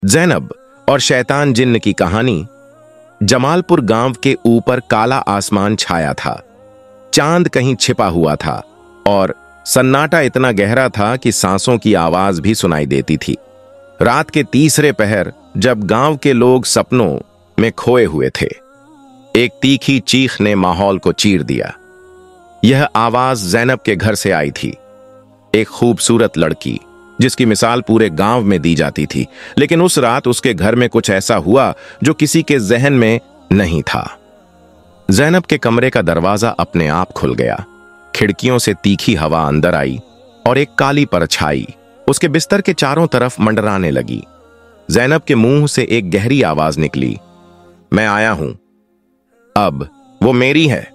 ज़ैनब और शैतान जिन्न की कहानी। जमालपुर गांव के ऊपर काला आसमान छाया था। चांद कहीं छिपा हुआ था और सन्नाटा इतना गहरा था कि सांसों की आवाज भी सुनाई देती थी। रात के तीसरे पहर जब गांव के लोग सपनों में खोए हुए थे, एक तीखी चीख ने माहौल को चीर दिया। यह आवाज ज़ैनब के घर से आई थी। एक खूबसूरत लड़की जिसकी मिसाल पूरे गांव में दी जाती थी, लेकिन उस रात उसके घर में कुछ ऐसा हुआ जो किसी के जहन में नहीं था। ज़ैनब के कमरे का दरवाजा अपने आप खुल गया। खिड़कियों से तीखी हवा अंदर आई और एक काली परछाई उसके बिस्तर के चारों तरफ मंडराने लगी। ज़ैनब के मुंह से एक गहरी आवाज निकली, मैं आया हूं, अब वो मेरी है।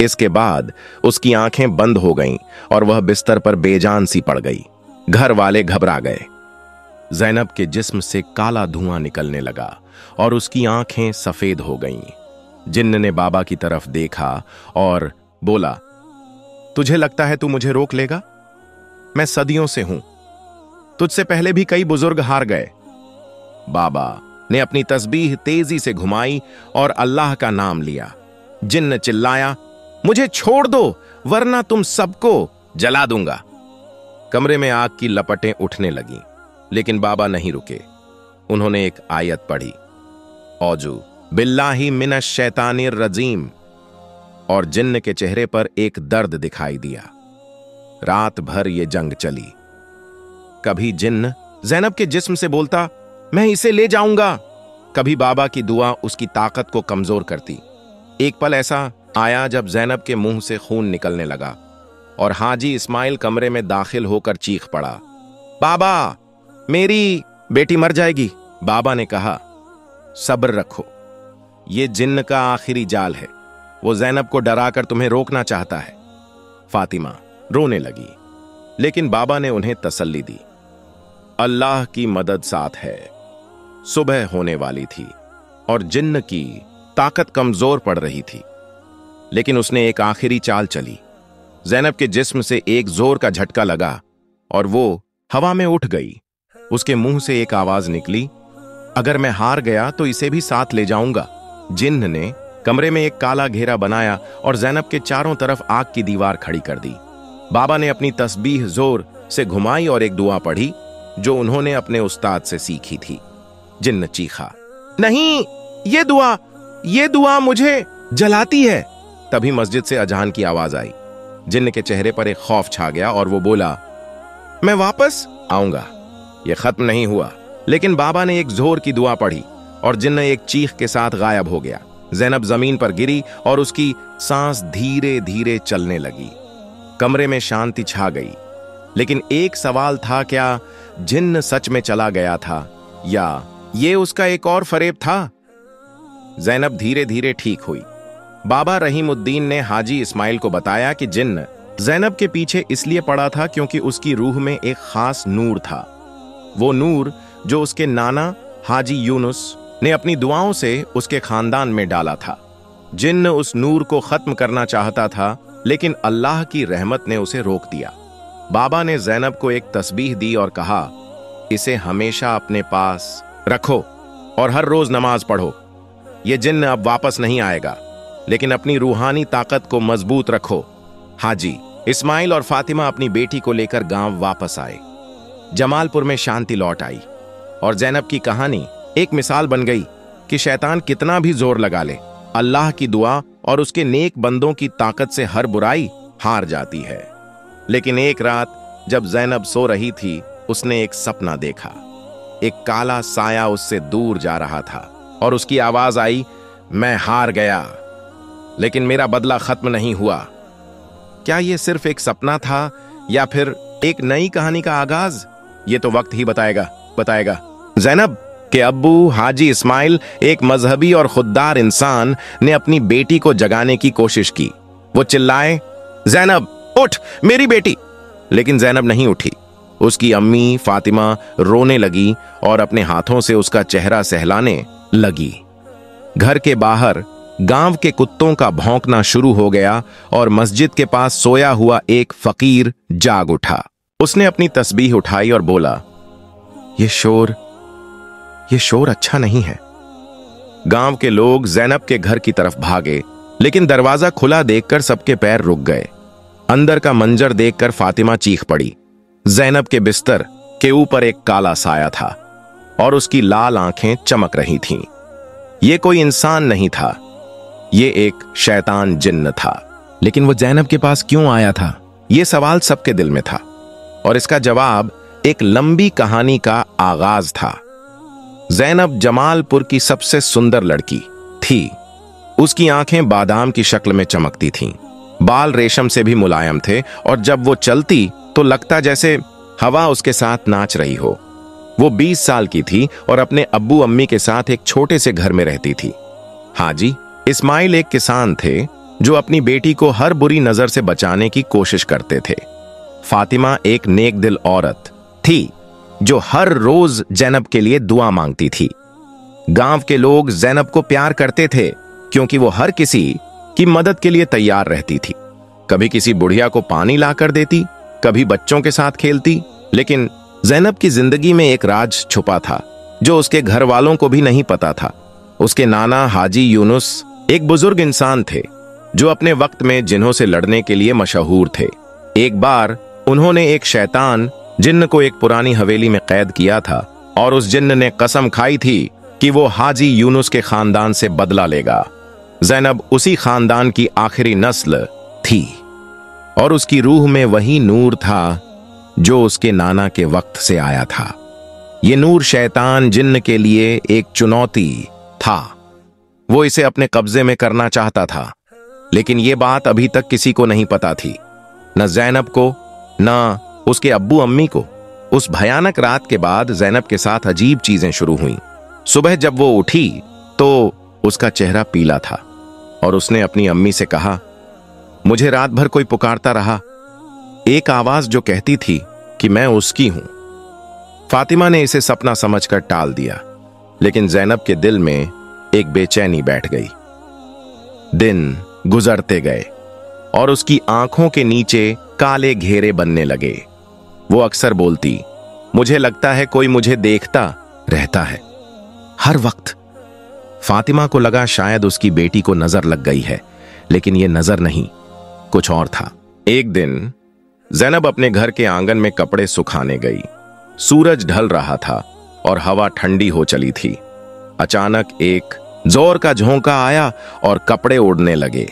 इसके बाद उसकी आंखें बंद हो गईं और वह बिस्तर पर बेजान सी पड़ गई। घर वाले घबरा गए। ज़ैनब के जिस्म से काला धुआं निकलने लगा और उसकी आंखें सफेद हो गईं। जिन्न ने बाबा की तरफ देखा और बोला, तुझे लगता है तू मुझे रोक लेगा? मैं सदियों से हूं, तुझसे पहले भी कई बुजुर्ग हार गए। बाबा ने अपनी तस्बीह तेजी से घुमाई और अल्लाह का नाम लिया। जिन्न चिल्लाया, मुझे छोड़ दो वरना तुम सबको जला दूंगा। कमरे में आग की लपटें उठने लगीं, लेकिन बाबा नहीं रुके। उन्होंने एक आयत पढ़ी, औजू बिल्लाही मिनश शैतानिर रजीम, और जिन्न के चेहरे पर एक दर्द दिखाई दिया। रात भर ये जंग चली। कभी जिन्न ज़ैनब के जिस्म से बोलता, मैं इसे ले जाऊंगा। कभी बाबा की दुआ उसकी ताकत को कमजोर करती। एक पल ऐसा आया जब ज़ैनब के मुंह से खून निकलने लगा और हाजी इस्माइल कमरे में दाखिल होकर चीख पड़ा, बाबा मेरी बेटी मर जाएगी। बाबा ने कहा, सब्र रखो, ये जिन्न का आखिरी जाल है। वो ज़ैनब को डराकर तुम्हें रोकना चाहता है। फातिमा रोने लगी, लेकिन बाबा ने उन्हें तसल्ली दी, अल्लाह की मदद साथ है। सुबह होने वाली थी और जिन्न की ताकत कमजोर पड़ रही थी, लेकिन उसने एक आखिरी चाल चली। ज़ैनब के जिस्म से एक जोर का झटका लगा और वो हवा में उठ गई। उसके मुंह से एक आवाज निकली, अगर मैं हार गया तो इसे भी साथ ले जाऊंगा। जिन्न ने कमरे में एक काला घेरा बनाया और ज़ैनब के चारों तरफ आग की दीवार खड़ी कर दी। बाबा ने अपनी तस्बीह जोर से घुमाई और एक दुआ पढ़ी जो उन्होंने अपने उस्ताद से सीखी थी। जिन्न चीखा, नहीं, ये दुआ मुझे जलाती है। तभी मस्जिद से अजान की आवाज आई। जिन्न के चेहरे पर एक खौफ छा गया और वो बोला, मैं वापस आऊंगा। यह खत्म नहीं हुआ, लेकिन बाबा ने एक जोर की दुआ पढ़ी और जिन्न एक चीख के साथ गायब हो गया। ज़ैनब जमीन पर गिरी और उसकी सांस धीरे धीरे चलने लगी। कमरे में शांति छा गई, लेकिन एक सवाल था, क्या जिन्न सच में चला गया था या ये उसका एक और फरेब था? ज़ैनब धीरे धीरे ठीक हुई। बाबा रहीमुद्दीन ने हाजी इस्माइल को बताया कि जिन्न ज़ैनब के पीछे इसलिए पड़ा था क्योंकि उसकी रूह में एक खास नूर था। वो नूर जो उसके नाना हाजी यूनुस ने अपनी दुआओं से उसके खानदान में डाला था। जिन्न उस नूर को खत्म करना चाहता था, लेकिन अल्लाह की रहमत ने उसे रोक दिया। बाबा ने ज़ैनब को एक तस्बीह दी और कहा, इसे हमेशा अपने पास रखो और हर रोज नमाज पढ़ो। ये जिन्न अब वापस नहीं आएगा, लेकिन अपनी रूहानी ताकत को मजबूत रखो। हाजी इस्माइल और फातिमा अपनी बेटी को लेकर गांव वापस आए। जमालपुर में शांति लौट आई और ज़ैनब की कहानी एक मिसाल बन गई कि शैतान कितना भी जोर लगा ले, अल्लाह की दुआ और उसके नेक बंदों की ताकत से हर बुराई हार जाती है। लेकिन एक रात जब ज़ैनब सो रही थी, उसने एक सपना देखा। एक काला साया उससे दूर जा रहा था और उसकी आवाज आई, मैं हार गया, लेकिन मेरा बदला खत्म नहीं हुआ। क्या यह सिर्फ एक सपना था या फिर एक नई कहानी का आगाज? ये तो वक्त ही बताएगा। ज़ैनब के अब्बू हाजी इस्माइल, एक मजहबी और खुददार इंसान, ने अपनी बेटी को जगाने की कोशिश की। वो चिल्लाए, ज़ैनब उठ, मेरी बेटी। लेकिन ज़ैनब नहीं उठी। उसकी अम्मी फातिमा रोने लगी और अपने हाथों से उसका चेहरा सहलाने लगी। घर के बाहर गांव के कुत्तों का भौंकना शुरू हो गया और मस्जिद के पास सोया हुआ एक फकीर जाग उठा। उसने अपनी तस्बीह उठाई और बोला, ये शोर ये शोर अच्छा नहीं है। गांव के लोग जैनब के घर की तरफ भागे, लेकिन दरवाजा खुला देखकर सबके पैर रुक गए। अंदर का मंजर देखकर फातिमा चीख पड़ी। जैनब के बिस्तर के ऊपर एक काला साया था और उसकी लाल आंखें चमक रही थीं। ये कोई इंसान नहीं था, ये एक शैतान जिन्न था। लेकिन वो जैनब के पास क्यों आया था, ये सवाल सबके दिल में था, और इसका जवाब एक लंबी कहानी का आगाज था। जैनब जमालपुर की सबसे सुंदर लड़की थी। उसकी आंखें बादाम की शक्ल में चमकती थीं, बाल रेशम से भी मुलायम थे, और जब वो चलती तो लगता जैसे हवा उसके साथ नाच रही हो। वो 20 साल की थी और अपने अब्बू अम्मी के साथ एक छोटे से घर में रहती थी। हाजी इस्माइल एक किसान थे जो अपनी बेटी को हर बुरी नजर से बचाने की कोशिश करते थे। फातिमा एक नेक दिल औरत थी जो हर रोज जैनब के लिए दुआ मांगती थी। गांव के लोग जैनब को प्यार करते थे क्योंकि वो हर किसी की मदद के लिए तैयार रहती थी। कभी किसी बुढ़िया को पानी लाकर देती, कभी बच्चों के साथ खेलती। लेकिन जैनब की जिंदगी में एक राज छुपा था जो उसके घर वालों को भी नहीं पता था। उसके नाना हाजी यूनुस एक बुजुर्ग इंसान थे जो अपने वक्त में जिन्हों से लड़ने के लिए मशहूर थे। एक बार उन्होंने एक शैतान जिन्न को एक पुरानी हवेली में कैद किया था और उस जिन्न ने कसम खाई थी कि वो हाजी यूनुस के खानदान से बदला लेगा। जैनब उसी खानदान की आखिरी नस्ल थी और उसकी रूह में वही नूर था जो उसके नाना के वक्त से आया था। ये नूर शैतान जिन्न के लिए एक चुनौती था। वो इसे अपने कब्जे में करना चाहता था, लेकिन ये बात अभी तक किसी को नहीं पता थी, न जैनब को, न उसके अब्बू अम्मी को। उस भयानक रात के बाद जैनब के साथ अजीब चीजें शुरू हुईं। सुबह जब वो उठी तो उसका चेहरा पीला था और उसने अपनी अम्मी से कहा, मुझे रात भर कोई पुकारता रहा, एक आवाज जो कहती थी कि मैं उसकी हूं। फातिमा ने इसे सपना समझकर टाल दिया, लेकिन जैनब के दिल में एक बेचैनी बैठ गई। दिन गुजरते गए और उसकी आंखों के नीचे काले घेरे बनने लगे। वो अक्सर बोलती, मुझे लगता है कोई मुझे देखता रहता है हर वक्त। फातिमा को लगा शायद उसकी बेटी को नजर लग गई है, लेकिन यह नजर नहीं, कुछ और था। एक दिन जैनब अपने घर के आंगन में कपड़े सुखाने गई। सूरज ढल रहा था और हवा ठंडी हो चली थी। अचानक एक जोर का झोंका आया और कपड़े उड़ने लगे।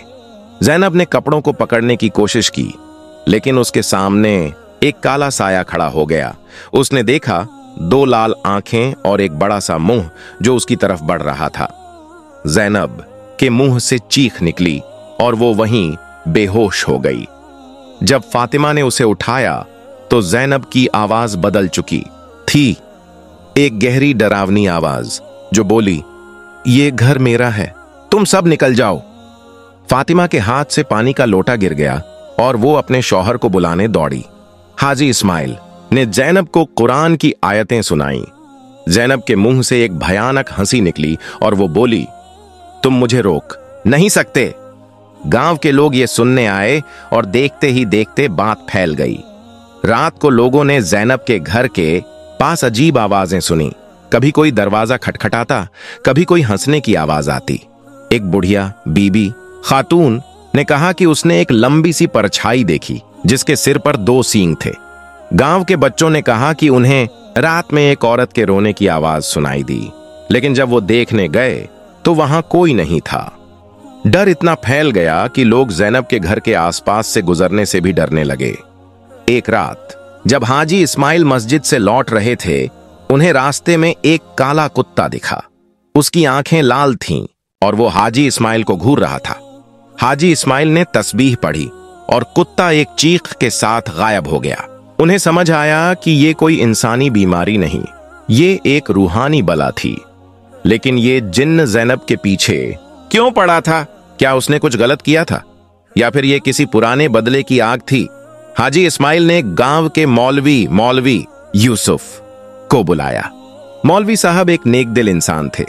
जैनब ने कपड़ों को पकड़ने की कोशिश की, लेकिन उसके सामने एक काला साया खड़ा हो गया। उसने देखा 2 लाल आंखें और एक बड़ा सा मुंह जो उसकी तरफ बढ़ रहा था। जैनब के मुंह से चीख निकली और वो वहीं बेहोश हो गई। जब फातिमा ने उसे उठाया तो जैनब की आवाज बदल चुकी थी, एक गहरी डरावनी आवाज जो बोली, ये घर मेरा है, तुम सब निकल जाओ। फातिमा के हाथ से पानी का लोटा गिर गया और वो अपने शौहर को बुलाने दौड़ी। हाजी इस्माइल ने जैनब को कुरान की आयतें सुनाई। जैनब के मुंह से एक भयानक हंसी निकली और वो बोली, तुम मुझे रोक नहीं सकते। गांव के लोग ये सुनने आए और देखते ही देखते बात फैल गई। रात को लोगों ने जैनब के घर के पास अजीब आवाजें सुनी। कभी कोई दरवाजा खटखटाता, कभी कोई हंसने की आवाज आती। एक बुढ़िया बीबी खातून ने कहा कि उसने एक लंबी सी परछाई देखी जिसके सिर पर 2 सींग थे। गांव के बच्चों ने कहा कि उन्हें रात में एक औरत के रोने की आवाज सुनाई दी, लेकिन जब वो देखने गए तो वहां कोई नहीं था। डर इतना फैल गया कि लोग जैनब के घर के आसपास से गुजरने से भी डरने लगे। एक रात जब हाजी इस्माइल मस्जिद से लौट रहे थे, उन्हें रास्ते में एक काला कुत्ता दिखा। उसकी आंखें लाल थीं और वो हाजी इस्माइल को घूर रहा था। हाजी इस्माइल ने तस्बीह पढ़ी और कुत्ता एक चीख के साथ गायब हो गया। उन्हें समझ आया कि ये कोई इंसानी बीमारी नहीं, ये एक रूहानी बला थी। लेकिन ये जिन्न जैनब के पीछे क्यों पड़ा था? क्या उसने कुछ गलत किया था या फिर ये किसी पुराने बदले की आग थी? हाजी इस्माइल ने गांव के मौलवी यूसुफ को बुलाया। मौलवी साहब एक नेक दिल इंसान थे,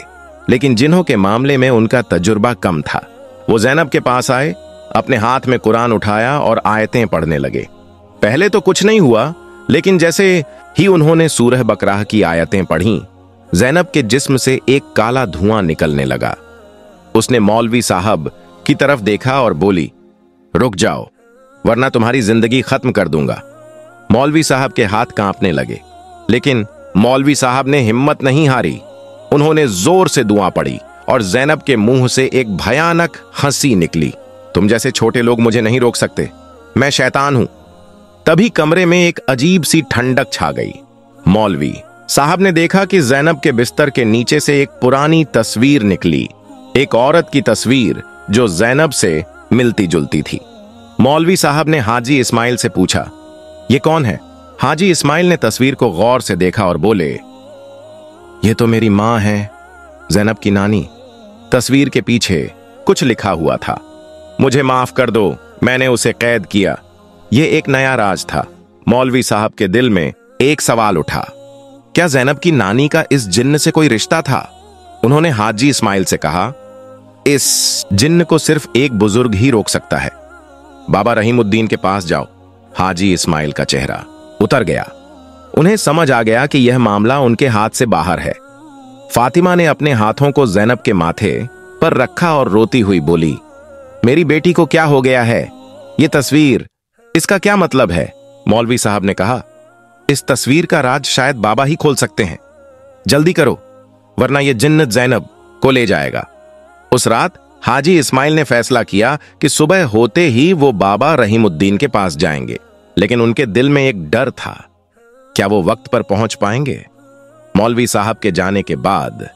लेकिन जिन्हों के मामले में उनका तजुर्बा कम था। वो जैनब के पास आए, अपने हाथ में कुरान उठाया और आयतें पढ़ने लगे। पहले तो कुछ नहीं हुआ, लेकिन जैसे ही उन्होंने सूरह बकराह की आयतें पढ़ीं, जैनब के जिस्म से एक काला धुआं निकलने लगा। उसने मौलवी साहब की तरफ देखा और बोली, रुक जाओ वरना तुम्हारी जिंदगी खत्म कर दूंगा। मौलवी साहब के हाथ कांपने लगे, लेकिन मौलवी साहब ने हिम्मत नहीं हारी। उन्होंने जोर से दुआ पड़ी और जैनब के मुंह से एक भयानक हंसी निकली। तुम जैसे छोटे लोग मुझे नहीं रोक सकते, मैं शैतान हूं। तभी कमरे में एक अजीब सी ठंडक छा गई। मौलवी साहब ने देखा कि जैनब के बिस्तर के नीचे से एक पुरानी तस्वीर निकली, एक औरत की तस्वीर जो जैनब से मिलती जुलती थी। मौलवी साहब ने हाजी इस्माइल से पूछा, ये कौन है? हाजी इस्माइल ने तस्वीर को गौर से देखा और बोले, ये तो मेरी मां है, जैनब की नानी। तस्वीर के पीछे कुछ लिखा हुआ था, मुझे माफ कर दो, मैंने उसे कैद किया। यह एक नया राज था। मौलवी साहब के दिल में एक सवाल उठा, क्या जैनब की नानी का इस जिन्न से कोई रिश्ता था? उन्होंने हाजी इस्माइल से कहा, इस जिन्न को सिर्फ एक बुजुर्ग ही रोक सकता है। बाबा रहीमुद्दीन के पास जाओ। हाजी इस्माइल का चेहरा उतर गया। उन्हें समझ आ गया कि यह मामला उनके हाथ से बाहर है। फातिमा ने अपने हाथों को जैनब के माथे पर रखा और रोती हुई बोली, मेरी बेटी को क्या हो गया है? यह तस्वीर, इसका क्या मतलब है? मौलवी साहब ने कहा, इस तस्वीर का राज शायद बाबा ही खोल सकते हैं। जल्दी करो वरना यह जिन्नत जैनब को ले जाएगा। उस रात हाजी इस्माइल ने फैसला किया कि सुबह होते ही वो बाबा रहीमुद्दीन के पास जाएंगे, लेकिन उनके दिल में एक डर था, क्या वो वक्त पर पहुंच पाएंगे? मौलवी साहब के जाने के बाद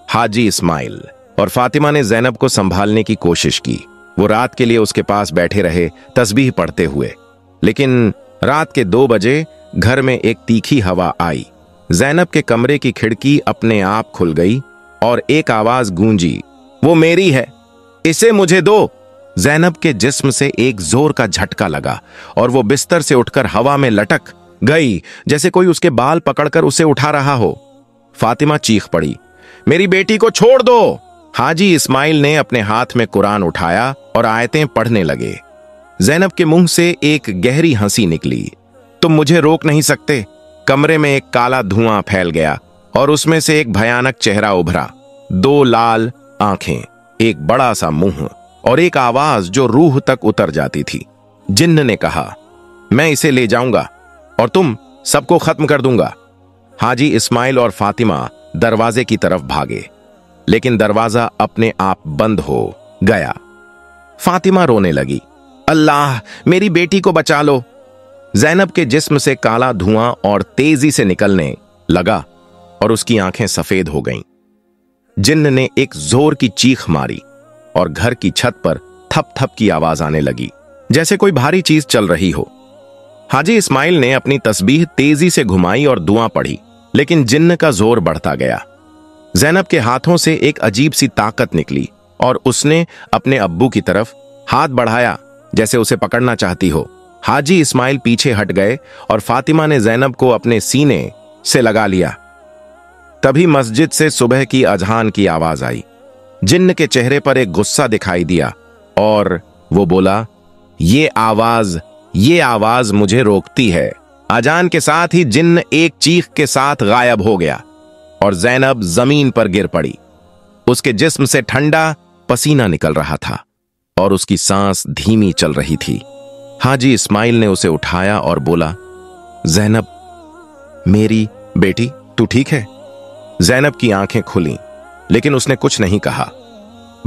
हाजी इस्माइल और फातिमा ने जैनब को संभालने की कोशिश की। वो रात के लिए उसके पास बैठे रहे, तस्बीह पढ़ते हुए। लेकिन रात के 2 बजे घर में एक तीखी हवा आई। जैनब के कमरे की खिड़की अपने आप खुल गई और एक आवाज गूंजी, वो मेरी है, इसे मुझे दो। जैनब के जिस्म से एक जोर का झटका लगा और वो बिस्तर से उठकर हवा में लटक गई, जैसे कोई उसके बाल पकड़कर उसे उठा रहा हो। फातिमा चीख पड़ी, मेरी बेटी को छोड़ दो। हाजी इस्माइल ने अपने हाथ में कुरान उठाया और आयतें पढ़ने लगे। जैनब के मुंह से एक गहरी हंसी निकली, तुम मुझे रोक नहीं सकते। कमरे में एक काला धुआं फैल गया और उसमें से एक भयानक चेहरा उभरा, 2 लाल आंखें, एक बड़ा सा मुंह और एक आवाज जो रूह तक उतर जाती थी। जिन्न ने कहा, मैं इसे ले जाऊंगा और तुम सबको खत्म कर दूंगा। हाजी इस्माइल और फातिमा दरवाजे की तरफ भागे, लेकिन दरवाजा अपने आप बंद हो गया। फातिमा रोने लगी, अल्लाह मेरी बेटी को बचा लो। जैनब के जिस्म से काला धुआं और तेजी से निकलने लगा और उसकी आंखें सफेद हो गईं। जिन्न ने एक जोर की चीख मारी और घर की छत पर थप थप की आवाज आने लगी, जैसे कोई भारी चीज चल रही हो। हाजी इस्माइल ने अपनी तस्बीह तेजी से घुमाई और दुआ पढ़ी, लेकिन जिन्न का जोर बढ़ता गया। जैनब के हाथों से एक अजीब सी ताकत निकली और उसने अपने अब्बू की तरफ हाथ बढ़ाया, जैसे उसे पकड़ना चाहती हो। हाजी इस्माइल पीछे हट गए और फातिमा ने जैनब को अपने सीने से लगा लिया। तभी मस्जिद से सुबह की अजान की आवाज आई। जिन्न के चेहरे पर एक गुस्सा दिखाई दिया और वो बोला, ये आवाज मुझे रोकती है। अजान के साथ ही जिन्न एक चीख के साथ गायब हो गया और जैनब जमीन पर गिर पड़ी। उसके जिस्म से ठंडा पसीना निकल रहा था और उसकी सांस धीमी चल रही थी। हाजी इस्माइल ने उसे उठाया और बोला, जैनब मेरी बेटी, तू ठीक है? जैनब की आंखें खुलीं, लेकिन उसने कुछ नहीं कहा,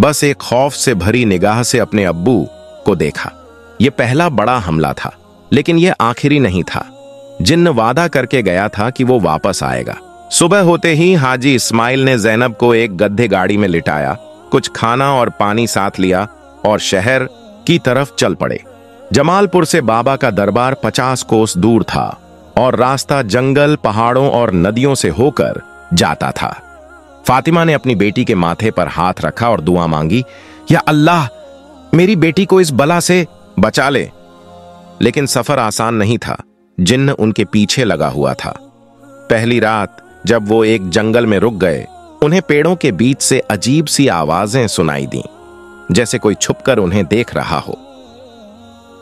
बस एक खौफ से भरी निगाह से अपने अब्बू को देखा। यह पहला बड़ा हमला था, लेकिन यह आखिरी नहीं था। जिन्न वादा करके गया था कि वो वापस आएगा। सुबह होते ही हाजी इस्माइल ने जैनब को एक गड्ढे गाड़ी में लिटाया, कुछ खाना और पानी साथ लिया और शहर की तरफ चल पड़े। जमालपुर से बाबा का दरबार 50 कोस दूर था और रास्ता जंगल, पहाड़ों और नदियों से होकर जाता था। फातिमा ने अपनी बेटी के माथे पर हाथ रखा और दुआ मांगी, या अल्लाह मेरी बेटी को इस बला से बचा ले। लेकिन सफर आसान नहीं था। जिन्न उनके पीछे लगा हुआ था। पहली रात जब वो एक जंगल में रुक गए, उन्हें पेड़ों के बीच से अजीब सी आवाजें सुनाई दी, जैसे कोई छुपकर उन्हें देख रहा हो।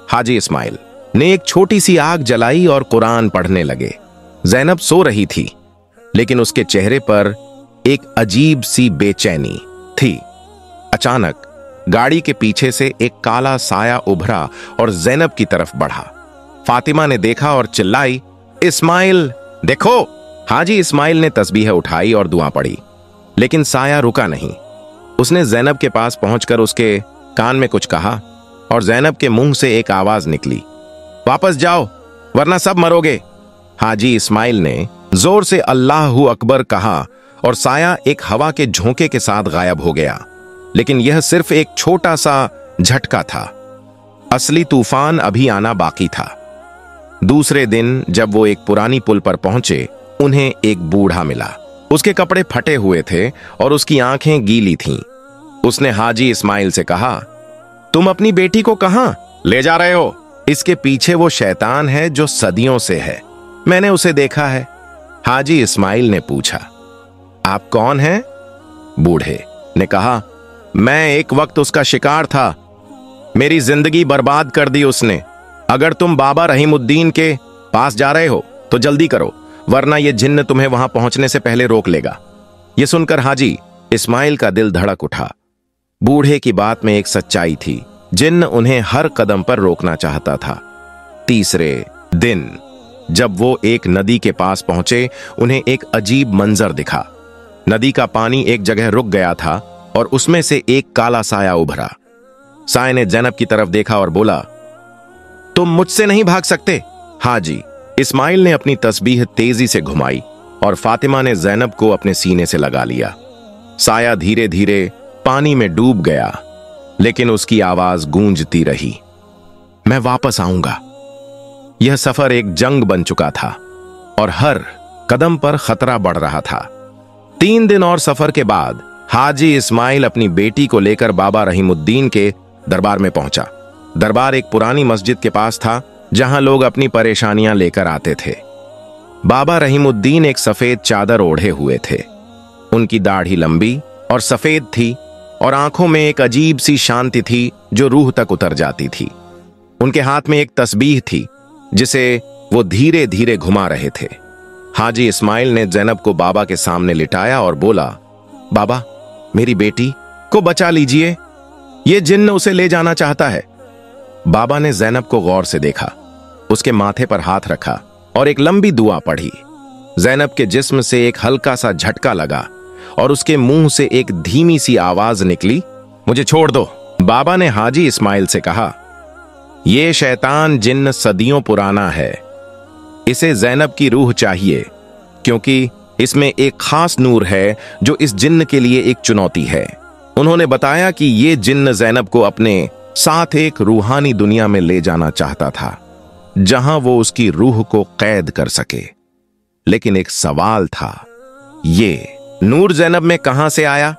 हाजी इस्माइल ने एक छोटी सी आग जलाई और कुरान पढ़ने लगे। जैनब सो रही थी, लेकिन उसके चेहरे पर एक अजीब सी बेचैनी थी। अचानक गाड़ी के पीछे से एक काला साया उभरा और ज़ैनब की तरफ बढ़ा। फातिमा ने देखा और चिल्लाई, इस्माइल देखो। हाजी इस्माइल ने तस्बीह उठाई और दुआ पढ़ी, लेकिन साया रुका नहीं। उसने ज़ैनब के पास पहुंचकर उसके कान में कुछ कहा और ज़ैनब के मुंह से एक आवाज निकली, वापस जाओ वरना सब मरोगे। हाजी इस्माइल ने जोर से अल्लाहू अकबर कहा और साया एक हवा के झोंके के साथ गायब हो गया। लेकिन यह सिर्फ एक छोटा सा झटका था, असली तूफान अभी आना बाकी था। दूसरे दिन जब वो एक पुरानी पुल पर पहुंचे, उन्हें एक बूढ़ा मिला। उसके कपड़े फटे हुए थे और उसकी आंखें गीली थीं। उसने हाजी इस्माइल से कहा, तुम अपनी बेटी को कहां ले जा रहे हो? इसके पीछे वो शैतान है जो सदियों से है, मैंने उसे देखा है। हाजी इस्माइल ने पूछा, आप कौन हैं? बूढ़े ने कहा, मैं एक वक्त उसका शिकार था, मेरी जिंदगी बर्बाद कर दी उसने। अगर तुम बाबा रहीमुद्दीन के पास जा रहे हो तो जल्दी करो, वरना यह जिन्न तुम्हें वहां पहुंचने से पहले रोक लेगा। यह सुनकर हाजी इस्माइल का दिल धड़क उठा। बूढ़े की बात में एक सच्चाई थी, जिन्न उन्हें हर कदम पर रोकना चाहता था। तीसरे दिन जब वो एक नदी के पास पहुंचे, उन्हें एक अजीब मंजर दिखा। नदी का पानी एक जगह रुक गया था और उसमें से एक काला साया उभरा। साये ने ज़ैनब की तरफ देखा और बोला, तुम मुझसे नहीं भाग सकते। हाजी इस्माइल ने अपनी तस्बीह तेजी से घुमाई और फातिमा ने ज़ैनब को अपने सीने से लगा लिया। साया धीरे धीरे पानी में डूब गया, लेकिन उसकी आवाज गूंजती रही, मैं वापस आऊंगा। यह सफर एक जंग बन चुका था और हर कदम पर खतरा बढ़ रहा था। 3 दिन और सफर के बाद हाजी इस्माइल अपनी बेटी को लेकर बाबा रहीमुद्दीन के दरबार में पहुंचा। दरबार एक पुरानी मस्जिद के पास था, जहां लोग अपनी परेशानियां लेकर आते थे। बाबा रहीमुद्दीन एक सफेद चादर ओढ़े हुए थे। उनकी दाढ़ी लंबी और सफेद थी और आंखों में एक अजीब सी शांति थी जो रूह तक उतर जाती थी। उनके हाथ में एक तस्बीह थी जिसे वो धीरे धीरे घुमा रहे थे। हाजी इस्माइल ने ज़ैनब को बाबा के सामने लिटाया और बोला, बाबा मेरी बेटी को बचा लीजिए, ये जिन्न उसे ले जाना चाहता है। बाबा ने ज़ैनब को गौर से देखा, उसके माथे पर हाथ रखा और एक लंबी दुआ पढ़ी। ज़ैनब के जिस्म से एक हल्का सा झटका लगा और उसके मुंह से एक धीमी सी आवाज निकली, मुझे छोड़ दो। बाबा ने हाजी इस्माइल से कहा, यह शैतान जिन्न सदियों पुराना है, इसे ज़ैनब की रूह चाहिए, क्योंकि इसमें एक खास नूर है जो इस जिन्न के लिए एक चुनौती है। उन्होंने बताया कि ये जिन्न ज़ैनब को अपने साथ एक रूहानी दुनिया में ले जाना चाहता था, जहां वो उसकी रूह को कैद कर सके। लेकिन एक सवाल था, ये नूर ज़ैनब में कहां से आया?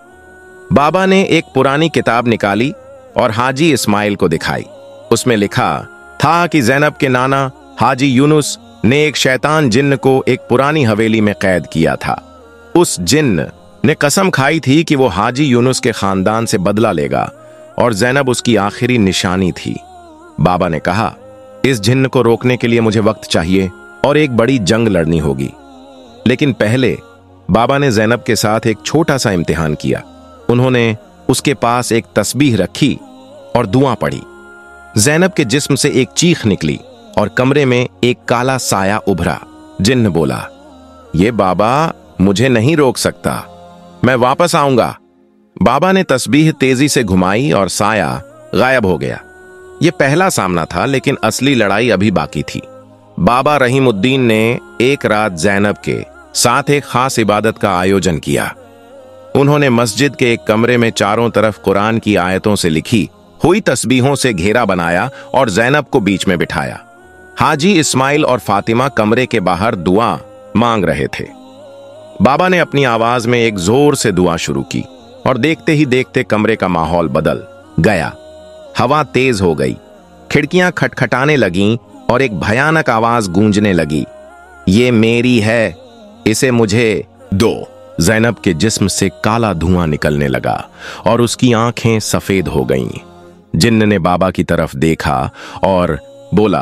बाबा ने एक पुरानी किताब निकाली और हाजी इस्माइल को दिखाई। उसमें लिखा था कि ज़ैनब के नाना हाजी यूनुस ने एक शैतान जिन्न को एक पुरानी हवेली में कैद किया था। उस जिन्न ने कसम खाई थी कि वो हाजी यूनुस के खानदान से बदला लेगा और ज़ैनब उसकी आखिरी निशानी थी। बाबा ने कहा, इस जिन्न को रोकने के लिए मुझे वक्त चाहिए और एक बड़ी जंग लड़नी होगी। लेकिन पहले बाबा ने ज़ैनब के साथ एक छोटा सा इम्तिहान किया। उन्होंने उसके पास एक तस्बीह रखी और दुआ पढ़ी। ज़ैनब के जिस्म से एक चीख निकली और कमरे में एक काला साया उभरा। जिन्न बोला, ये बाबा मुझे नहीं रोक सकता, मैं वापस आऊंगा। बाबा ने तस्बीह तेजी से घुमाई और साया गायब हो गया। यह पहला सामना था, लेकिन असली लड़ाई अभी बाकी थी। बाबा रहीमुद्दीन ने एक रात ज़ैनब के साथ एक खास इबादत का आयोजन किया। उन्होंने मस्जिद के एक कमरे में चारों तरफ कुरान की आयतों से लिखी हुई तस्बीहों से घेरा बनाया और ज़ैनब को बीच में बिठाया। हाजी इस्माइल और फातिमा कमरे के बाहर दुआ मांग रहे थे। बाबा ने अपनी आवाज में एक जोर से दुआ शुरू की और देखते ही देखते कमरे का माहौल बदल गया। हवा तेज हो गई, खिड़कियां खटखटाने लगीं और एक भयानक आवाज गूंजने लगी, ये मेरी है, इसे मुझे दो। ज़ैनब के जिस्म से काला धुआं निकलने लगा और उसकी आंखें सफेद हो गईं। जिन्न ने बाबा की तरफ देखा और बोला,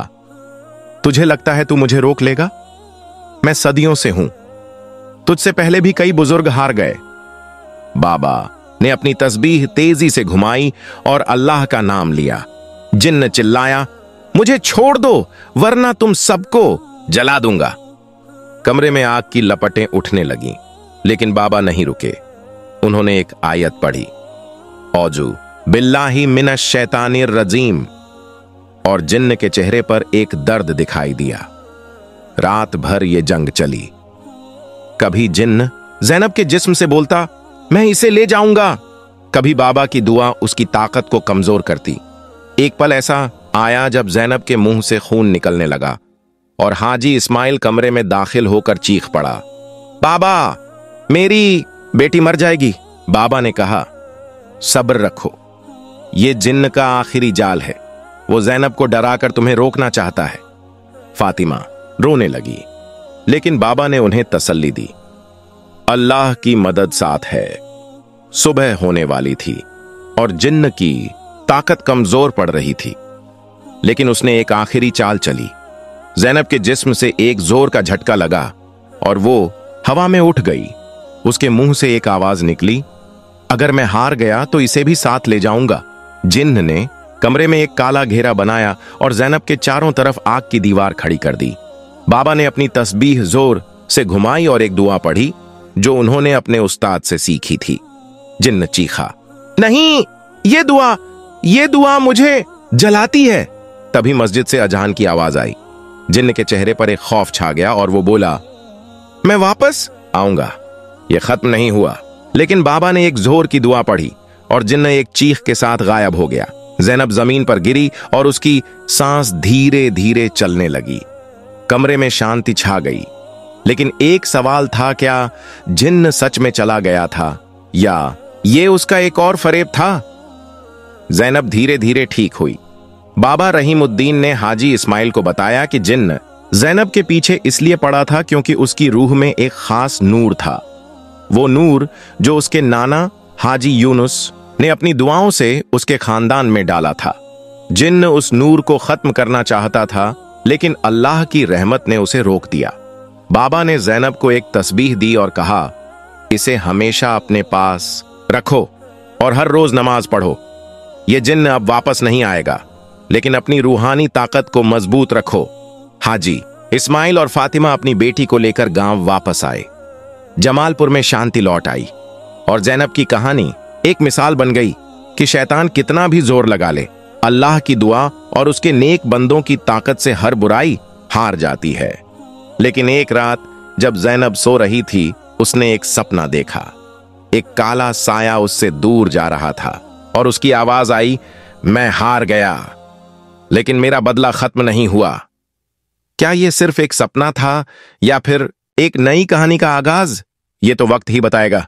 तुझे लगता है तू मुझे रोक लेगा? मैं सदियों से हूं, तुझसे पहले भी कई बुजुर्ग हार गए, बाबा ने अपनी तस्बीह तेजी से घुमाई और अल्लाह का नाम लिया। जिन्न चिल्लाया, मुझे छोड़ दो वरना तुम सबको जला दूंगा। कमरे में आग की लपटें उठने लगीं, लेकिन बाबा नहीं रुके। उन्होंने एक आयत पढ़ी, औजू बिल्लाहि मिनश शैतानिर रजीम, और जिन्न के चेहरे पर एक दर्द दिखाई दिया। रात भर ये जंग चली। कभी जिन्न ज़ैनब के जिस्म से बोलता, मैं इसे ले जाऊंगा। कभी बाबा की दुआ उसकी ताकत को कमजोर करती। एक पल ऐसा आया जब ज़ैनब के मुंह से खून निकलने लगा और हाजी इस्माइल कमरे में दाखिल होकर चीख पड़ा, बाबा मेरी बेटी मर जाएगी। बाबा ने कहा, सब्र रखो, ये जिन्न का आखिरी जाल है। वो ज़ैनब को डराकर तुम्हें रोकना चाहता है। फातिमा रोने लगी, लेकिन बाबा ने उन्हें तसल्ली दी, अल्लाह की मदद साथ है। सुबह होने वाली थी और जिन्न की ताकत कमजोर पड़ रही थी, लेकिन उसने एक आखिरी चाल चली। ज़ैनब के जिस्म से एक जोर का झटका लगा और वो हवा में उठ गई। उसके मुंह से एक आवाज निकली, अगर मैं हार गया तो इसे भी साथ ले जाऊंगा। जिन्न ने कमरे में एक काला घेरा बनाया और ज़ैनब के चारों तरफ आग की दीवार खड़ी कर दी। बाबा ने अपनी तस्बीह जोर से घुमाई और एक दुआ पढ़ी जो उन्होंने अपने उस्ताद से सीखी थी। जिन्न चीखा, नहीं, ये दुआ मुझे जलाती है। तभी मस्जिद से अजान की आवाज आई। जिन्न के चेहरे पर एक खौफ छा गया और वो बोला, मैं वापस आऊंगा। यह खत्म नहीं हुआ, लेकिन बाबा ने एक जोर की दुआ पढ़ी और जिन्न एक चीख के साथ गायब हो गया। ज़ैनब जमीन पर गिरी और उसकी सांस धीरे धीरे चलने लगी। कमरे में शांति छा गई, लेकिन एक सवाल था, क्या जिन्न सच में चला गया था या ये उसका एक और फरेब था? ज़ैनब धीरे धीरे ठीक हुई। बाबा रहीमुद्दीन ने हाजी इस्माइल को बताया कि जिन्न ज़ैनब के पीछे इसलिए पड़ा था क्योंकि उसकी रूह में एक खास नूर था। वो नूर जो उसके नाना हाजी यूनुस ने अपनी दुआओं से उसके खानदान में डाला था। जिन्न उस नूर को खत्म करना चाहता था, लेकिन अल्लाह की रहमत ने उसे रोक दिया। बाबा ने ज़ैनब को एक तस्बीह दी और कहा, इसे हमेशा अपने पास रखो और हर रोज नमाज पढ़ो। यह जिन्न अब वापस नहीं आएगा, लेकिन अपनी रूहानी ताकत को मजबूत रखो। हाजी इस्माइल और फातिमा अपनी बेटी को लेकर गांव वापस आए। जमालपुर में शांति लौट आई और ज़ैनब की कहानी एक मिसाल बन गई कि शैतान कितना भी जोर लगा ले, अल्लाह की दुआ और उसके नेक बंदों की ताकत से हर बुराई हार जाती है। लेकिन एक रात जब ज़ैनब सो रही थी, उसने एक सपना देखा। एक काला साया उससे दूर जा रहा था और उसकी आवाज आई, मैं हार गया, लेकिन मेरा बदला खत्म नहीं हुआ। क्या यह सिर्फ एक सपना था या फिर एक नई कहानी का आगाज? ये तो वक्त ही बताएगा।